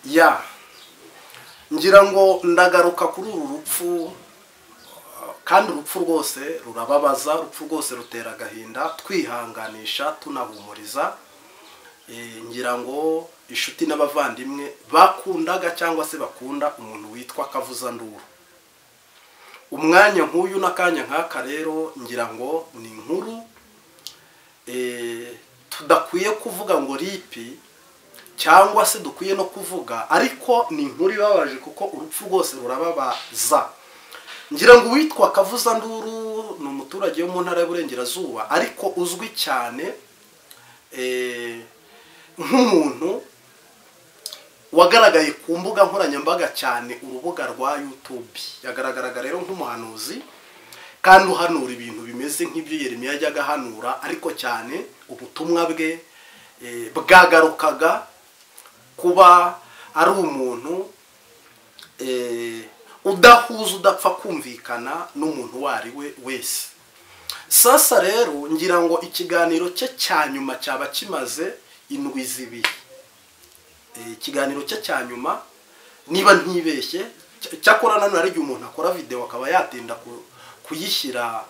ya ngira ngo ndagaruka kuri uru rupfu kandi urupfu rwose rurababaza, urupfu rwose rutera agahinda, twihanganisha tunahumuriza. Ngira ngo inshuti n'abavandimwe bakundaga cyangwa se bakunda umuntu witwa Kavuzanduru. Umwanya nk'uyu n'akanya nk'aka rero ngira ngo ni inkuru tudakwiye kuvuga ngo ripi cyangwa se dukwiye no kuvuga, ariko ni inkuru ibabaje kuko urupfu rwose rurababaza. Ngira ngo witwa Kavuzanduru ni umuturage wo mu ntara y'Uburengerazuba ariko uzwi cyane nk'umuntu wagaragaye ku mbuga nkoranyambaga cyane, urubuga rwa YouTube. Yagaragaraga rero nk'umuhanuzi kandi uhanura ibintu bimeze nk'ibyo Yeremiya yajyaga ahanura, ariko cyane ubutumwa bwe bwagarukaga kuba ari umuntu udahuza, udapfa kumvikana n'umuntu uwo ari we wese. Sasa rero ngira ngo ikiganiro cye cya nyuma cyaba kimaze indwi zibiri. Ikiganiro cye cya nyuma niba ntibeshye, cyakora nanone ari igihe umuntu akora video akaba yatinda kuyishyira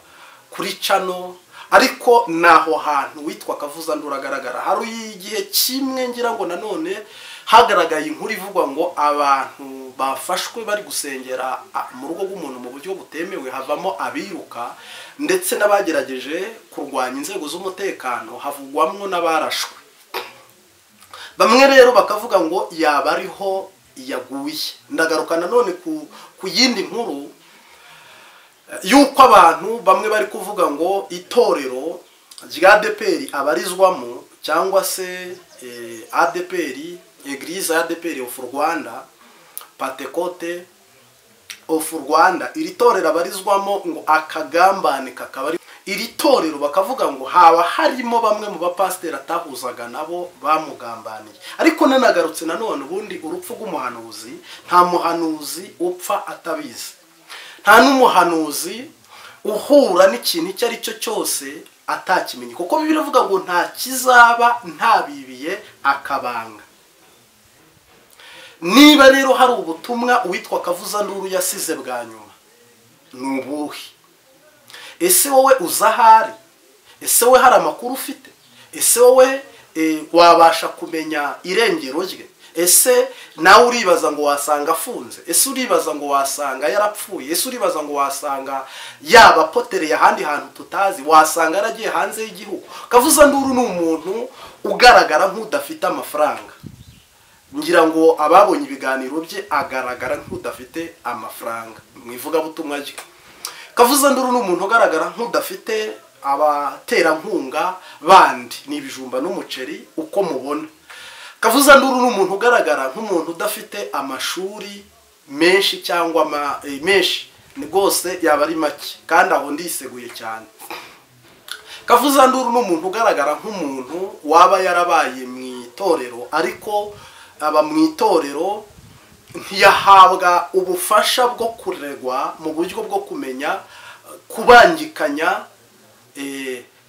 kuri channel, ariko naho hantu witwa Kavuzanduru agaragara. Hari igihe kimwe ngira ngo nanone hagaragaye inkuru ivugwa ngo abantu bafashwe bari gusengera mu rugo rw'umuntu mu buryo butemewe, havamo abiruka ndetse n'abagerageje kurwanya inzego z'umutekano, havugwamwo n'abarashwe. Bamwe rero bakavuga ngo yaba ariho yaguye. Ndagaruka nanone ku yindi nkuru yuko abantu bamwe bari kuvuga ngo itorero rya ADEPR abarizwamo cyangwa se ADEPR, Eglise ADEPR of Rwanda, Pentecote of Rwanda, iri torero abarizwamo ngo akagambane kakaba ari iri torero, bakavuga ngo haba harimo bamwe mu bapasiteri atahuzaga nabo bamugambaniye. Ariko nanagarutse nanone ubundi urupfu rw'umuhanuzi, nta muhanuzi upfa atabizi, nta n'umuhanuzi uhura n'ikintu icyo ari cyo cyose atakimenye, kuko Bibiliya ivuga ngo nta kizaba ntabibiye akabanga. Niba rero hari ubutumwa uwitwa Kavuzanduru yasize bwa nyuma, ni ubuhe? Ese wowe uzahari? Ese wowe hari amakuru ufite? Ese wowe wabasha kumenya irengero rye? Ese nawe uribaza ngo wasanga afunze? Ese uribaza ngo wasanga yarapfuye? Ese uribaza ngo wasanga yaba potereye ahandi hantu tutazi? Wasanga yaragiye hanze y'igihugu? Kavuzanduru ni umuntu ugaragara nk'udafite amafaranga. Ngira ngo ababonye ibiganiro bye agaragara nk'udafite amafaranga mu ivugabutumwa rye. Kavuzanduru ni umuntu ugaragara nk'udafite abaterankunga bandi, ni ibijumba n'umuceri uko mubona. Kavuzanduru ni umuntu ugaragara nk'umuntu udafite amashuri menshi cyangwa menshi, ni rwose yaba ari make kandi aho ndiseguye cyane. Kavuzanduru ni umuntu ugaragara nk'umuntu waba yarabaye mu itorero, ariko aba mu itorero ntiyahabwa ubufasha bwo kuregwa mu buryo bwo kumenya kubangikanya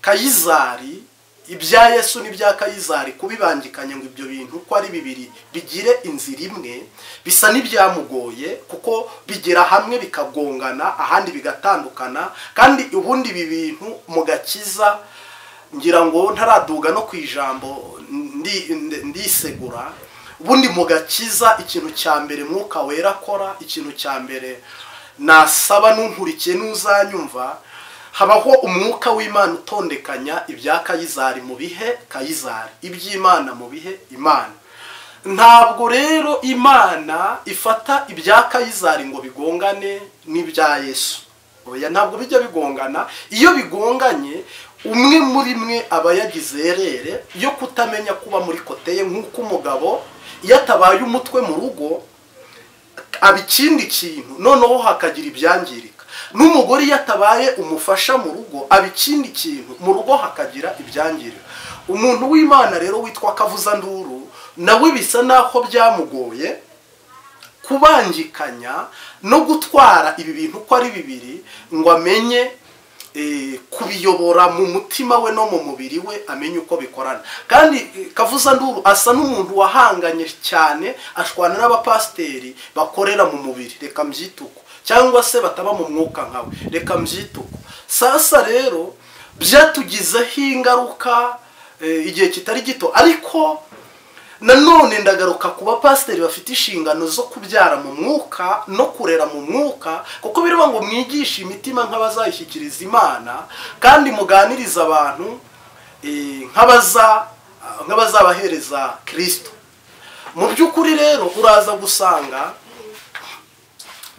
Kayizari, ibya Yesu n'ibya Kayizari, kubibangikanya ngo ibyo bintu ko ari bibiri bigire inzira imwe, bisa n'ibyamugoye kuko bigera hamwe bikagongana ahandi bigatandukana. Kandi ubundi ibi bintu mu gakiza, ngira ngo ntaraduga no kwijambo ndisegura, ubundi mu gakiza ikintu cya mbere Mwuka Wera akora, ikintu cya mbere nasaba n'unkurikiye n'uzanyumva, habaho umwuka w'Imana utondekanya ibya Kayizari mu bihe Kayizari, iby'Imana mu bihe Imana. Ntabwo rero Imana ifata ibya Kayizari ngo bigongane n'ibya Yesu. Oya, ntabwo bijya bigongana. Iyo bigonganye, umwe muri mwe aba yagize erere yo kutamenya kuba muri koteye, nk'uko umugabo iyo atabaye umutwe mu rugo aba ikindi kintu, noneho hakagira ibyangirika. N'umugore iyo atabaye umufasha mu rugo aba ikindi kintu, mu rugo hakagira ibyangirika. Umuntu w'Imana rero witwa Kavuzanduru nawe bisa naho byamugoye kubangikanya no gutwara ibi bintu ko ari bibiri, ngo amenye kubiyobora mu mutima we no mu mubiri we, amenye uko bikorana. Kandi Kavuzanduru asa n'umuntu wahanganye cyane, ashwana n'abapasiteri bakorera mu mubiri, reka mbyituko, cyangwa se bataba mu mwuka nkawe, reka mbyituko. Sasa rero byatugizeho ingaruka igihe kitari gito, ariko nanone ndagaruka ku bapasiteri bafite inshingano zo kubyara mu mwuka no kurera mu mwuka, kuko bireba ngo mwigishe imitima nk'abazayishyikiriza Imana, kandi muganiriza abantu nk'abazabahereza Kristo. Mu by'ukuri rero uraza gusanga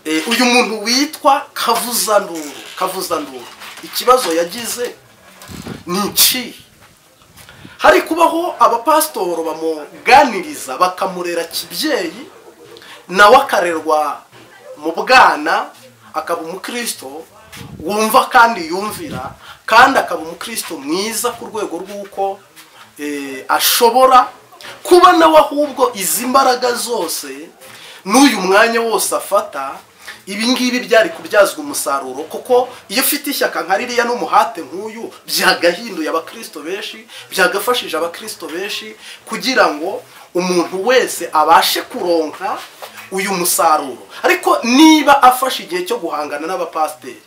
uyu muntu witwa Kavuzanduru ikibazo yagize ni iki? Hari kubaho abapasitoro bamuganiriza bakamurera kibyeyi, nawe akarerwa mu bwana, akaba umukristo wumva kandi yumvira, kandi akaba umukristo mwiza ku rwego rw'uko ashobora kuba nawe ahubwo izi mbaraga zose n'uyu mwanya wose afata, ibingibi byari kubyazwa umusaruro, kuko iyo ufite ishyaka nka ririya n'umuhate nk'uyu, byagahinduye abakristo benshi, byagafashije abakristo benshi kugira ngo umuntu wese abashe kuronka uyu musaruro. Ariko niba afashe igihe cyo guhangana n'abapasiteri,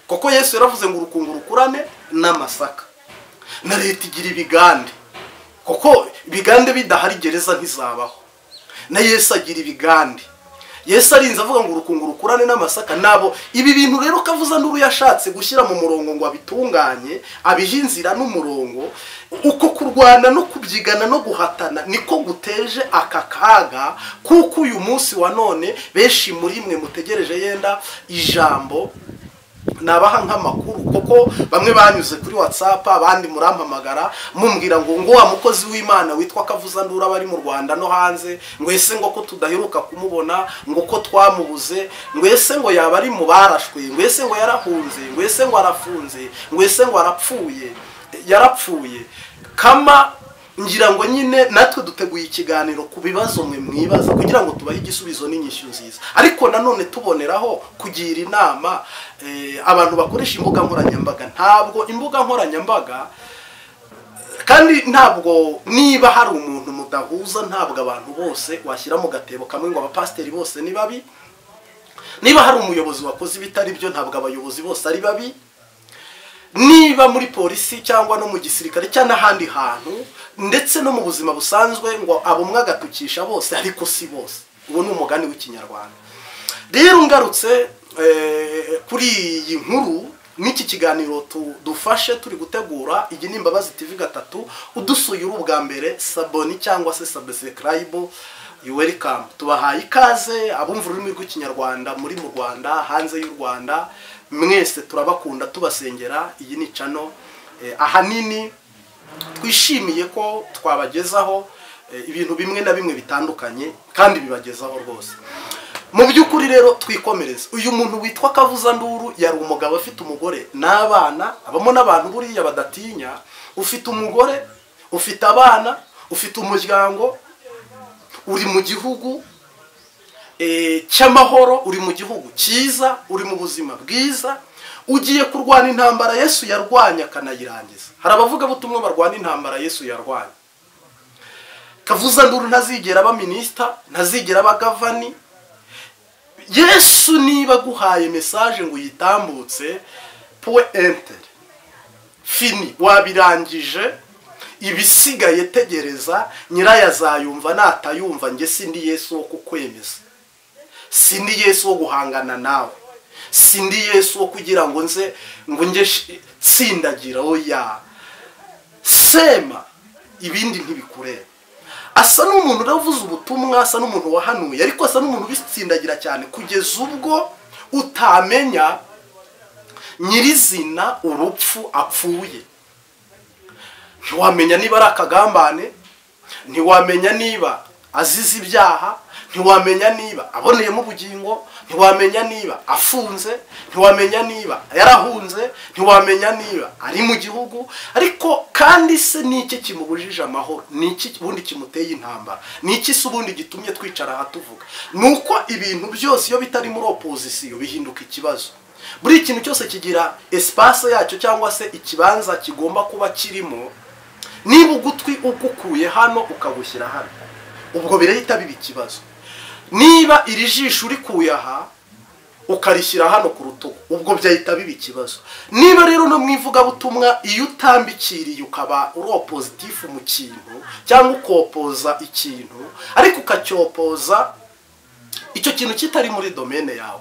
kuko Yesu yaravuze ngo urukungu rukurane n'amasaka, na leta igira ibigande, kuko ibigande bidahari gereza ntizabaho, na Yesu agira ibigande. Yesu arinze avuga ngo urukungu rukurane n'amasaka. Nabo ibi bintu rero Kavuzanduru yashatse gushyira mu murongo ngo abitunganye, abihinzira n'umurongo, uko kurwana no kubyigana no guhatana niko guteje aka kaga, kuko uyu munsi wa none benshi muri mwe mutegereje yenda ijambo nabaha nk'amakuru, kuko bamwe banyuze kuri WhatsApp, abandi murampamagara mumbwira ngo wa mukozi w'Imana witwa Kavuzanduru abari mu Rwanda no hanze, ngo ese ngo ko tudaheruka kumubona, ngo ko twamubuze, ngo ese ngo yaba ari mu barashwe, ngo ese ngo yarahunze, ngo ese ngo arafunze, ngo ese ngo yarapfuye. Kama ngira ngo nyine natwe duteguye ikiganiro ku bibazo mwe mwibaza, kugira ngo tubahe igisubizo n'inyishyu nziza, ariko nanone tuboneraho kugira inama abantu bakoresha imbuga nkoranyambaga. Ntabwo imbuga nkoranyambaga, kandi ntabwo niba hari umuntu mudahuza, ntabwo abantu bose washyira mu gatebo kamwe ngo abapasiteri bose ni babi. Niba hari umuyobozi wakoze ibitari byo, ntabwo abayobozi bose ari babi. Niba muri polisi cyangwa no mu gisirikare cyangwa n'ahandi hantu, ndetse no mu buzima busanzwe, ngo abumwe agatukisha bose, ariko si bose. Uwo ni umugani w'ikinyarwanda. Rero ngarutse kuri iyi nkuru n'iki kiganiro dufashe turi gutegura, iyi ni Imbabazi TV 3, udusuye uri ubwa mbere, saboni cyangwa se subscribe, you welcome. Tubahaye ikaze abumva ururimi rw'ikinyarwanda muri mu Rwanda, hanze y'u Rwanda, mwese turabakunda, tubasengera. Iyi ni channel ahanini twishimiye ko twabagezaho ibintu bimwe na bimwe bitandukanye, kandi bibagezaho rwose. Mu by'ukuri rero twikomereza. Uyu muntu witwa Kavuzanduru yari umugabo afite umugore n'abana, abamo n'abantu buriya badatinya. Ufite umugore, ufite abana, ufite umuryango, uri mu gihugu cy'amahoro, uri mu gihugu cyiza, uri mu buzima bwiza, ugiye kurwana intambara Yesu yarwanya akanayirangiza. Hari abavuga butumwa barwana intambara Yesu yarwanya. Kavuzanduru ntazigera aba minisita, ntazigera aba gavani. Yesu niba guhaye message ngo yitambutse point enter fini, wabirangije, ibisigaye tegereza, nyirayazayumva natayumva, nge sindi Yesu wo kukwemeza, sindi Yesu wo guhangana nawe, sindi Yesu wo kugira ngo nze tsindagira. Oya, sema ibindi ntibikureba. Asa n'umuntu uravuze ubutumwa, asa n'umuntu wahanuye, ariko asa n'umuntu bitsindagira cyane kugeza ubwo utamenya nyirizina urupfu apfuye. Ntiwamenya niba ari akagambane, ntiwamenya niba azize ibyaha, ntiwamenya niba aboneyemo ubugingo, ntiwamenya niba afunze, ntiwamenya niba yarahunze, ntiwamenya niba ari mu gihugu. Ariko kandi se niki kimubujije amahoro? Niki ubundi kimuteye intambara? Niki se ubundi gitumye twicara aha tuvuga? Nuko ibintu byose iyo bitari muri opposition bihinduka ikibazo. buri ikintu cyose kigira espace yacyo cyangwa se ikibanza kigomba kuba kirimo. Niba ugutwi ugukuye hano ukagushyira hano, ubwo birahita biba ikibazo. Niba iri jisho urikuye aha ukarishyira hano ku rutugu, ubwo byahita biba ikibazo. Niba rero no mwivuga butumwa iyo utambikiriye ukaba uri oppositif mu kintu cyangwa ukopoza ikintu ariko ukacyopoza icyo kintu kitari muri domaine yawe,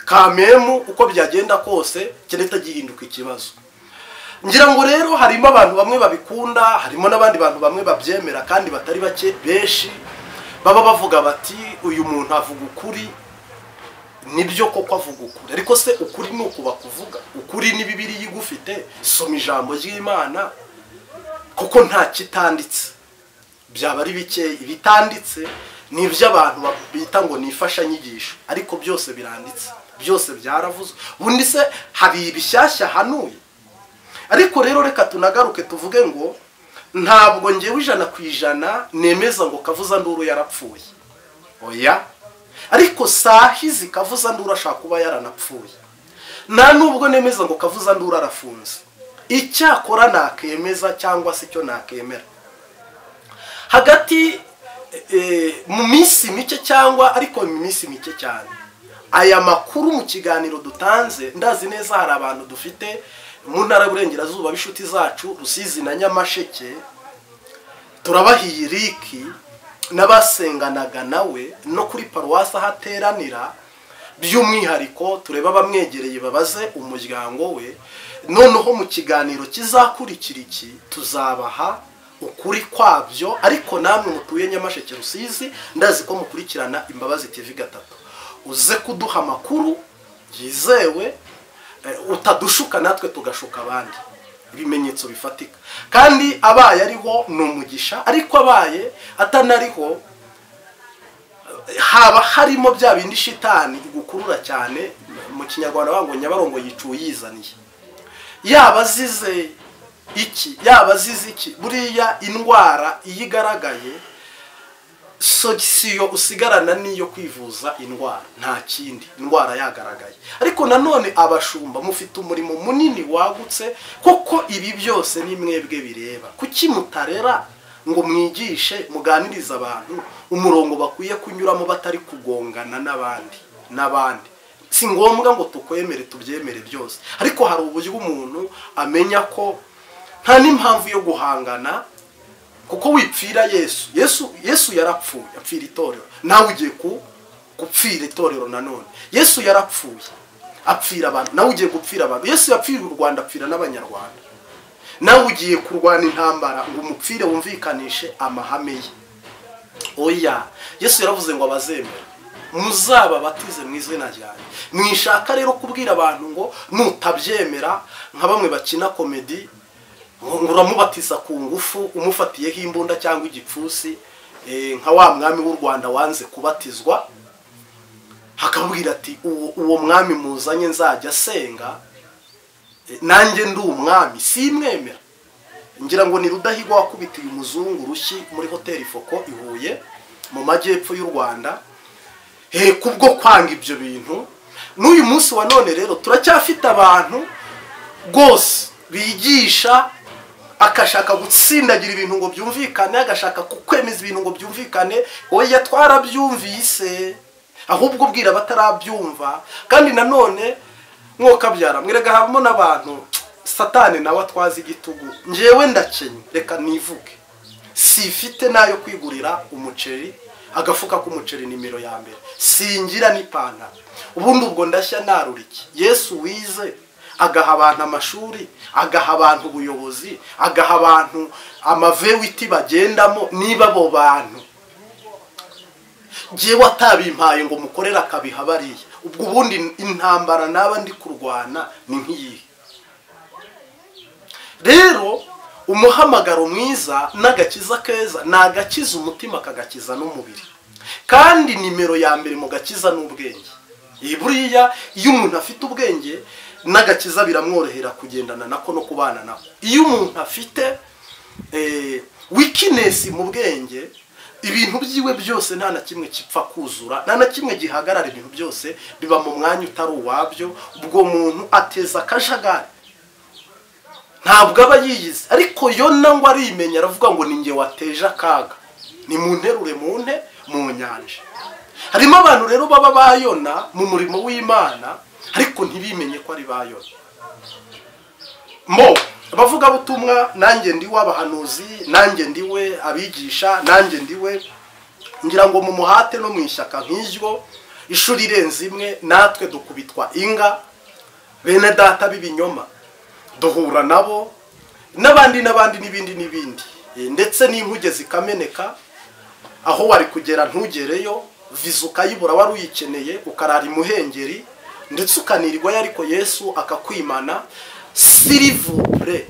kamemu uko byagenda kose kireta gihinduka ikibazo. Ngira ngo rero harimo abantu bamwe babikunda, harimo n'abandi bantu bamwe babyemera kandi batari bake benshi baba bavuga bati uyu muntu avuga ukuri. Nibyo koko avuga ukuri, ariko se ukuri ni ukuba kuvuga ukuri ni Bibiliya igufite, soma ijambo ry'Imana kuko nta kitanditse. Byaba ari bike ibitanditse ni iby'abantu bita ngo nifasha nyigisho, ariko byose biranditse, byose byaravuzwe. Ubundi se hari ibishyashya hanuye? Ariko rero reka tunagaruke tuvuge ngo ntabwo ngewe 100% nemeza ngo Kavuza Nduru yarapfuye. Oya, ariko sahizi Kavuza Nduru ashaka kuba yaranapfuye. Nta nubwo nemeza ngo Kavuza Nduru arafunze. Icyakora nakemeza cyangwa se icyo nakemera, hagati mu minsi mike cyangwa ariko mu minsi mike cyane, aya makuru mu kiganiro dutanze, ndazi neza hari abantu dufite mu ntara y'Uburengerazuba b'inshuti zacu Rusizi na Nyamasheke, turabahiye Riki n'abasenganaga nawe no kuri paruwasi hateranira, by'umwihariko tureba bamwegereye babaze umuryango we. Noneho mu kiganiro kizakurikira iki tuzabaha ukuri kwabyo, ariko namwe mutuye Nyamasheke Rusizi ndazi ko mukurikirana Imbabazi TV 3, uze kuduha amakuru yizewe, utadushuka natwe tugashuka abandi, ibimenyetso bifatika. Kandi abaye ariho ni umugisha, ariko abaye atanariho haba harimo bya bindi shitani igukurura cyane. Mu Kinyarwanda bango Nyabarongo yicuye yizaniye, yaba azize iki buriya indwara iyigaragaye sogisiyo usigarana niyo kwivuza indwara, nta kindi, indwara yagaragaye. Ariko nanone abashumba mufite umurimo munini wagutse, kuko ibi byose ni mwebwe bireba. Kuki mutarera ngo mwigishe muganiriza abantu umurongo bakwiye kunyuramo batari kugongana n'abandi? Si ngombwa ngo tukwemere tubyemere byose, ariko hari uburyo umuntu amenya ko nta n'impamvu yo guhangana, kuko wipfira Yesu yarapfuye, apfira itorero. Nawe ugiye gupfira itorero nanone. Yesu yarapfuye apfira abantu, nawe ugiye gupfira abantu. Yesu yapfira u Rwanda, apfira n'abanyarwanda. Nawe ugiye kurwana intambara ngo umupfire wumvikanishe amahame ye. Oya, Yesu yaravuze ngo abazemera muzaba batize mu izina ryanjye. Mwishaka rero kubwira abantu ngo nutabyemera, nka bamwe bakina komedi, uramubatiza ku ngufu umufatiyeho imbunda cyangwa igipfusi, nka wa mwami w'u Rwanda wanze kubatizwa, hakabwira ati uwo mwami muzanye nzajya senga, nanjye ndi umwami simwemera. Ngira ngo ni Rudahigwa wakubitiye umuzungu rushyi muri hoteli Foko i Huye mu majyepfo y'u Rwanda, kubwo kwanga ibyo bintu. N'uyu munsi wa none rero turacyafite abantu rwose bigisha, akashaka gutsindagira ibintu ngo byumvikane, agashaka kukwemeza ibintu ngo byumvikane. Oya, twarabyumvise, ahubwo ubwira batarabyumva. Kandi nanone mwokabyara mwirega habamo n'abantu Satani nawe atwaza igitugu. Njewe ndakenye, reka nivuge, sifite nayo kwigurira umuceri, agafuka k'umuceri nimero ya mbere, singira n'ipantaro. Ubundi ubwo ndashya naruriki. Yesu wize agaha abantu amashuri, agaha abantu ubuyobozi, agaha abantu amavewiti bagendamo, niba abo bantu jewe atabimpaye ngo mukorera akabiha bariya, ubwo ubundi intambara naba ndi kurwana ni nk'iyi. Rero umuhamagaro mwiza n'agakiza keza nagakiza umutima kagakiza n'umubiri, kandi nimero ya mbere mu gakiza n'ubwenge. Buriya iyo umuntu afite ubwenge n'agakiza biramworohera kugendana nako no kubana nako. Iyo umuntu afite weakness mu bwenge ibintu byiwe byose nta na kimwe kipfa kuzura, nta na kimwe gihagarara, ibintu byose biba mu mwanya utari uwabyo. Ubwo muntu ateza akajagari, ntabwo aba yiyizi. Ariko Yona ngo arimenya, aravuga ngo ninjye wateje akaga, ni mu nterure mu nyanja. Harimo abantu rero baba ba Yona mu murimo w'Imana, ariko ntibimenye ko ari ba Yona. Abavuga butumwa, nanjye ndiwe abahanuzi, nanjye ndiwe abigisha, nanjye ndiwe, ngira ngo mu muhate no mu ishyaka nk'iryo ishuri irenze imwe, natwe dukubitwa inga, bene data b'ibinyoma duhura nabo, n'abandi n'ibindi, ndetse n'inkuge zikameneka, aho wari kugera ntugereyo, viza ukayibura wari uyikeneye, ukarara imuhengeri, ndetse ukanirirwayo, ariko Yesu akakwimana. Silivure,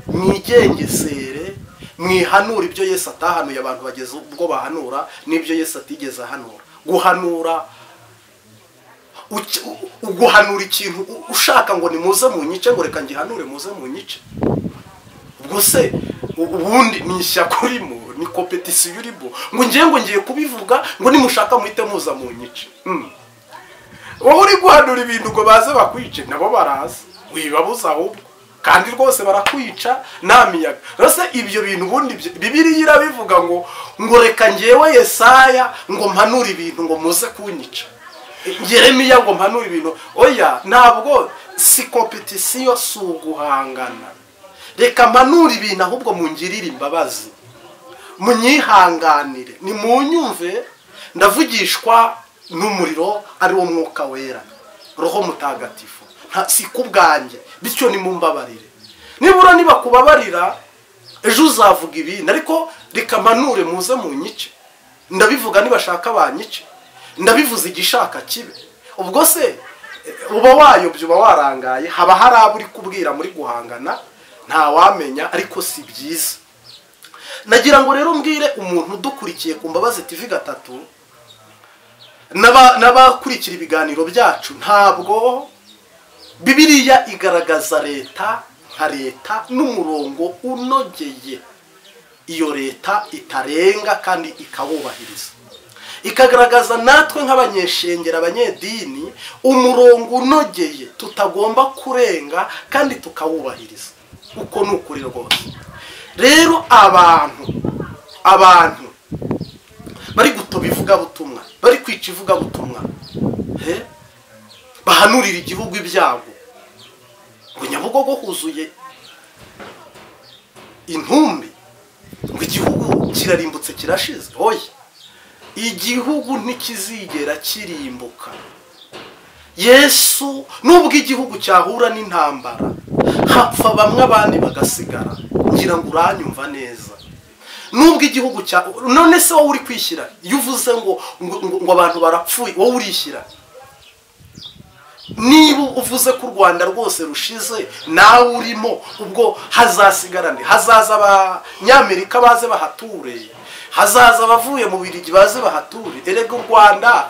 mwigengesere, mwihanura ibyo Yesu atahanuye. Abantu bageze ubwo bahanura n'ibyo Yesu atigeze ahanura. Guhanura ikintu ushaka ngo nimuze mu nyice, ngo reka ngihanure muze mu nyice. Ubwo se ubundi ni ishyaka urimo, ni competition urimo, ngo ngiye kubivuga, ngo nimushaka muhite muza mu nyice. Wowe uri guhanura ibintu ngo baze bakwice, nabo baraza wibabuza ahubwo, kandi rwose barakwica namiyaga. Rose ibyo bintu ubundi Bibiliya irabivuga ngo reka ngewe Yesaya ngo mpanura ibintu ngo muze kunyica, Yeremiya ngo mpanura ibintu. Oya, ntabwo si competition, si uguhangana. Reka mpanura ibintu ahubwo mungirire imbabazi, munyihanganire, ni munyumve. Ndavugishwa n'umuriro ari wo Mwuka Wera, Roho Mutagatifu, si kubwanjye, bityo ni mumbabarire. Nibura niba kubabarira ejo uzavuga ibintu, ariko reka mpanure muze mu nyice. Ndabivuga nibashaka banyice, ndabivuze igishaka kibe. Ubwo se uba wayobye, uba warangaye, haba hari abo uri kubwira muri guhangana, nta wamenya, ariko si byiza. Nagira ngo rero mbwire umuntu udukurikiye ku Mbabazi TV 3 n'abakurikira ibiganiro byacu, ntabwo Bibiliya igaragaza leta nka leta n'umurongo unogeye. Iyo leta itarenga kandi ikawubahiriza, ikagaragaza natwe nk'abanyeshengera, abanyedini, umurongo unogeye tutagomba kurenga kandi tukawubahiriza. Uko ni ukuri rwose. Rero abantu bari gutoba ivugabutumwa, bari kwica ivugabutumwa, bahanurira igihugu ibyago, ngo Nyabugogo huzuye intumbi, ngo igihugu kirarimbutse kirashize. Oya, igihugu ntikizigera kirimbuka. Yesu nubwo igihugu cyahura n'intambara, hapfa bamwe abandi bagasigara. Ngira ngo uranyumva neza. Nubwo igihugu none se wowe uri kwishyira, iyo uvuze ngo abantu barapfuye, wowe urishyira. Niba uvuze ko u Rwanda rwose rushize, nawe urimo, ubwo hazasigara nde? Hazaza abanyamerika baze bahature, hazaza abavuye mu Birigi baze bahature. Erega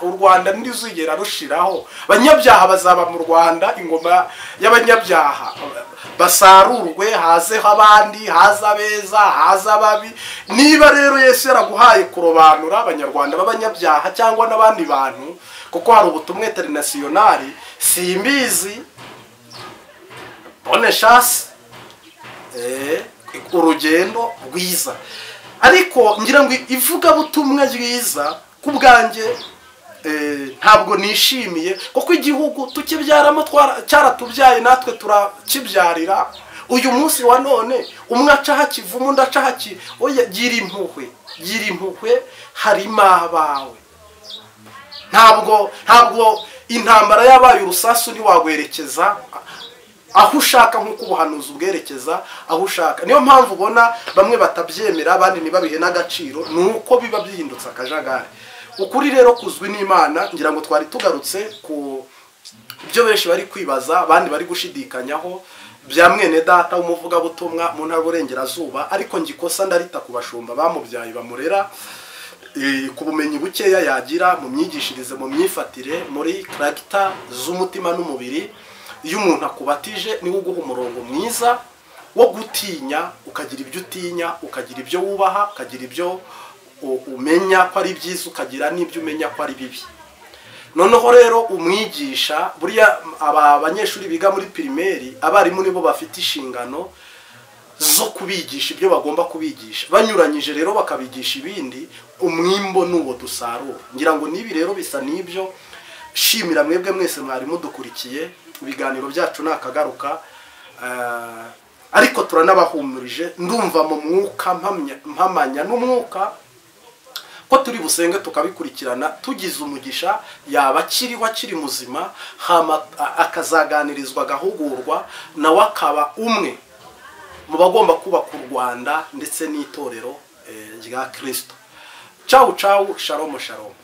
u Rwanda ntiruzigera rushiraho. Abanyabyaha bazaba mu Rwanda, ingoma y'abanyabyaha basarurwe, hazeho abandi, haza beza, haza babi. Niba rero Yesu yaraguhaye kurobanura abanyarwanda b'abanyabyaha cyangwa n'abandi bantu, kuko hari ubutumwa internationali, simbizi, bonne chance, urugendo rwiza. Ariko ngira ngo ivuga butumwa ryiza kubwanjye ntabwo nishimiye, kuko igihugu tukibyaramo cyaratubyaye, natwe turakibyarira. Uyu munsi wa none umwe aca hakivumu, undi aca haki. Oya, gira impuhwe, harimo abawe. Ntabwo intambara yabaye urusasu ntiwagwerekeza aho ushaka, nk'uko ubuhanuzi ubwerekeza aho ushaka. Niyo mpamvu ubona bamwe batabyemera, abandi ntibabihe n'agaciro, nuko biba byihindutse akajagari. Ukuri rero kuzwi n'Imana. Ngira ngo twari tugarutse ku byo benshi bari kwibaza, abandi bari gushidikanyaho, bya mwene data w'umuvugabutumwa mu ntara y'Uburengerazuba. Ariko ngikosa ndarita ku bashumba bamubyaye bamurera, ku bumenyi bukeya yagira mu myigishirize, mu myifatire, muri character z'umutima n'umubiri. Iyo umuntu akubatije niwe uguha umurongo mwiza wo gutinya, ukagira ibyo utinya, ukagira ibyo wubaha, ukagira ibyo umenya ko ari byiza ukagira n'ibyo umenya ko ari bibi. Noneho rero umwigisha buriya aba banyeshuri biga muri primaire abarimu nibo bafite inshingano zo kubigisha ibyo bagomba kubigisha, banyuranyije rero bakabigisha ibindi, umwimbo nuwo dusarura. Ngira ngo nibi rero bisa nibyo. Shimira mwebwe mwese mwari mudukurikiye, ibiganiro byacu nakagaruka, ariko turanabahumurije, ndumva mu mwuka mpamanya n'umwuka ko turi busenge tukabikurikirana, tugize umugisha yaba akiri muzima, akazaganirizwa agahugurwa, nawe akaba umwe mu bagomba kubaka u Rwanda ndetse n'itorero rya Kristo. Ciao ciao, shalom shalom.